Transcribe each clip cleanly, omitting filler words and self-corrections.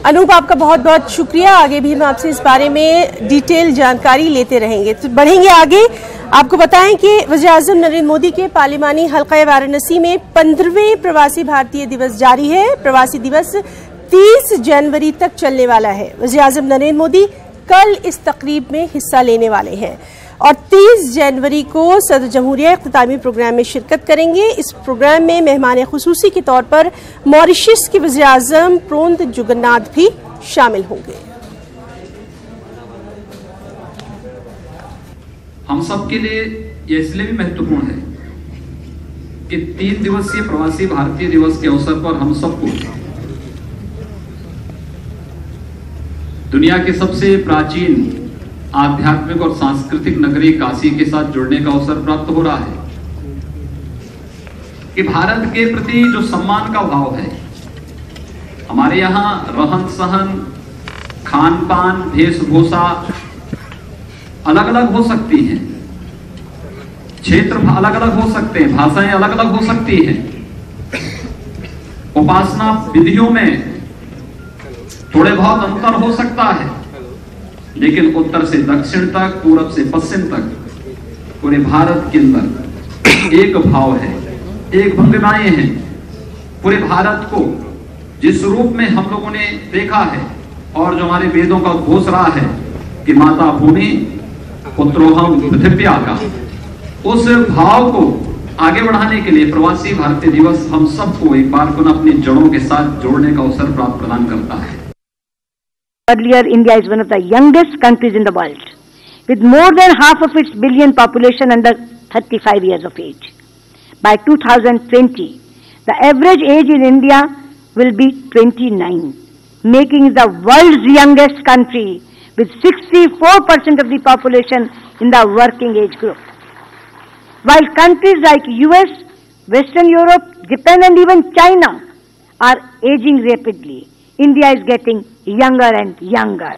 अनूप, आपका बहुत बहुत शुक्रिया। आगे भी हम आपसे इस बारे में डिटेल जानकारी लेते रहेंगे। तो बढ़ेंगे आगे। आपको बताएं कि वज़ीर-ए-आज़म नरेंद्र मोदी के पार्लिमानी हल्का वाराणसी में 15वें प्रवासी भारतीय दिवस जारी है। प्रवासी दिवस 30 जनवरी तक चलने वाला है। वज़ीर-ए-आज़म नरेंद्र मोदी कल इस तकरीब में हिस्सा लेने वाले हैं और 30 जनवरी को सदर जमहूरिया इख्तितामी प्रोग्राम में शिरकत करेंगे। इस प्रोग्राम में मेहमान खुसूसी के तौर पर मॉरिशस के वज़ीर-ए-आज़म प्रोंद जुगन्नाथ भी शामिल होंगे। हम सब के लिए यह इसलिए भी महत्वपूर्ण है कि 3 दिवसीय प्रवासी भारतीय दिवस के अवसर पर हम सबको दुनिया के सबसे प्राचीन आध्यात्मिक और सांस्कृतिक नगरी काशी के साथ जुड़ने का अवसर प्राप्त हो रहा है कि भारत के प्रति जो सम्मान का भाव है, हमारे यहाँ रहन सहन, खान पान, वेशभूषा अलग अलग हो सकती हैं, क्षेत्र अलग अलग हो सकते हैं, भाषाएं अलग अलग हो सकती हैं, उपासना विधियों में थोड़े बहुत अंतर हो सकता है, लेकिन उत्तर से दक्षिण तक, पूरब से पश्चिम तक पूरे भारत के अंदर एक भाव है, एक वंदनाएं हैं। पूरे भारत को जिस रूप में हम लोगों ने देखा है और जो हमारे वेदों का उद्घोष रहा है कि माता भूमि पुत्रोहम पृथिव्या का, उस भाव को आगे बढ़ाने के लिए प्रवासी भारतीय दिवस हम सबको एक बार पुनः अपनी जड़ों के साथ जोड़ने का अवसर प्राप्त प्रदान करता है। Earlier, India is one of the youngest countries in the world, with more than half of its billion population under 35 years of age. By 2020, the average age in India will be 29, making it the world's youngest country, with 64% of the population in the working age group. While countries like US, Western Europe, Japan and even China are aging rapidly, India is getting younger and younger.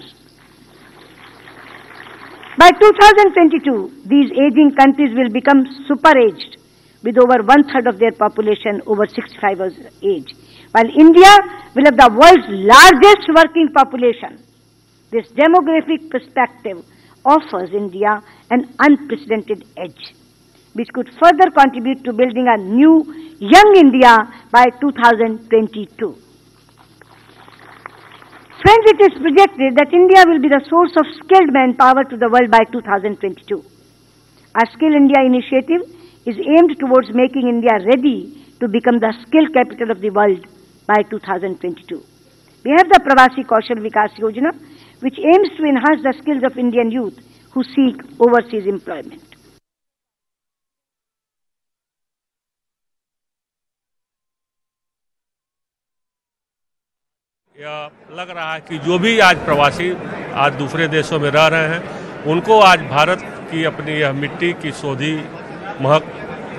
By 2022, these aging countries will become super-aged, with over 1/3 of their population over 65 years age, while India will have the world's largest working population. This demographic perspective offers India an unprecedented edge, which could further contribute to building a new young India by 2022. Friends, it is projected that India will be the source of skilled manpower to the world by 2022. Our Skill India initiative is aimed towards making India ready to become the skill capital of the world by 2022. We have the Pravasi Kaushal Vikas Yojana, which aims to enhance the skills of Indian youth who seek overseas employment. यह लग रहा है कि जो भी आज प्रवासी आज दूसरे देशों में रह रहे हैं, उनको आज भारत की अपनी यह मिट्टी की शोधी महक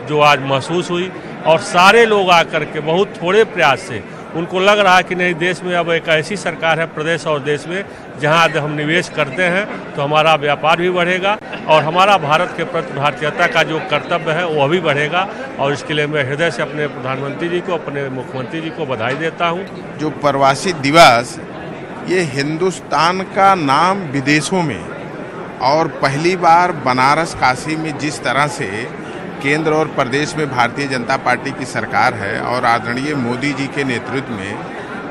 जो आज महसूस हुई, और सारे लोग आकर के बहुत थोड़े प्रयास से उनको लग रहा है कि नहीं, देश में अब एक ऐसी सरकार है, प्रदेश और देश में, जहां हम निवेश करते हैं तो हमारा व्यापार भी बढ़ेगा और हमारा भारत के प्रति भारतीयता का जो कर्तव्य है वह भी बढ़ेगा। और इसके लिए मैं हृदय से अपने प्रधानमंत्री जी को, अपने मुख्यमंत्री जी को बधाई देता हूं। जो प्रवासी दिवस, ये हिंदुस्तान का नाम विदेशों में, और पहली बार बनारस काशी में जिस तरह से केंद्र और प्रदेश में भारतीय जनता पार्टी की सरकार है और आदरणीय मोदी जी के नेतृत्व में,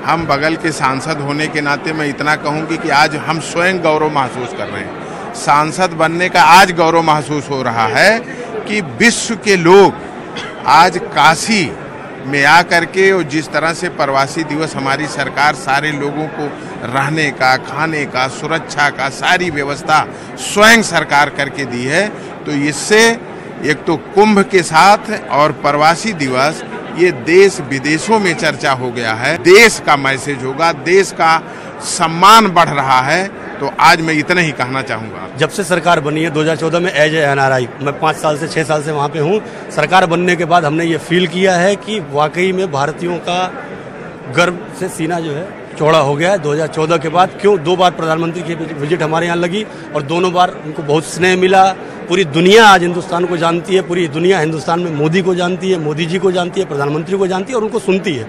हम बगल के सांसद होने के नाते मैं इतना कहूँगी कि आज हम स्वयं गौरव महसूस कर रहे हैं। सांसद बनने का आज गौरव महसूस हो रहा है कि विश्व के लोग आज काशी में आकर के, और जिस तरह से प्रवासी दिवस हमारी सरकार सारे लोगों को रहने का, खाने का, सुरक्षा का सारी व्यवस्था स्वयं सरकार करके दी है, तो इससे एक तो कुंभ के साथ और प्रवासी दिवस, ये देश विदेशों में चर्चा हो गया है, देश का मैसेज होगा, देश का सम्मान बढ़ रहा है। तो आज मैं इतना ही कहना चाहूँगा। जब से सरकार बनी है 2014 में एज NRI, मैं 5 साल से 6 साल से वहाँ पे हूँ। सरकार बनने के बाद हमने ये फील किया है कि वाकई में भारतीयों का गर्व से सीना जो है चौड़ा हो गया है। 2014 के बाद 2 बार प्रधानमंत्री की विजिट हमारे यहाँ लगी और दोनों बार उनको बहुत स्नेह मिला। पूरी दुनिया आज हिंदुस्तान को जानती है, पूरी दुनिया हिंदुस्तान में मोदी को जानती है, मोदी जी को जानती है, प्रधानमंत्री को जानती है और उनको सुनती है।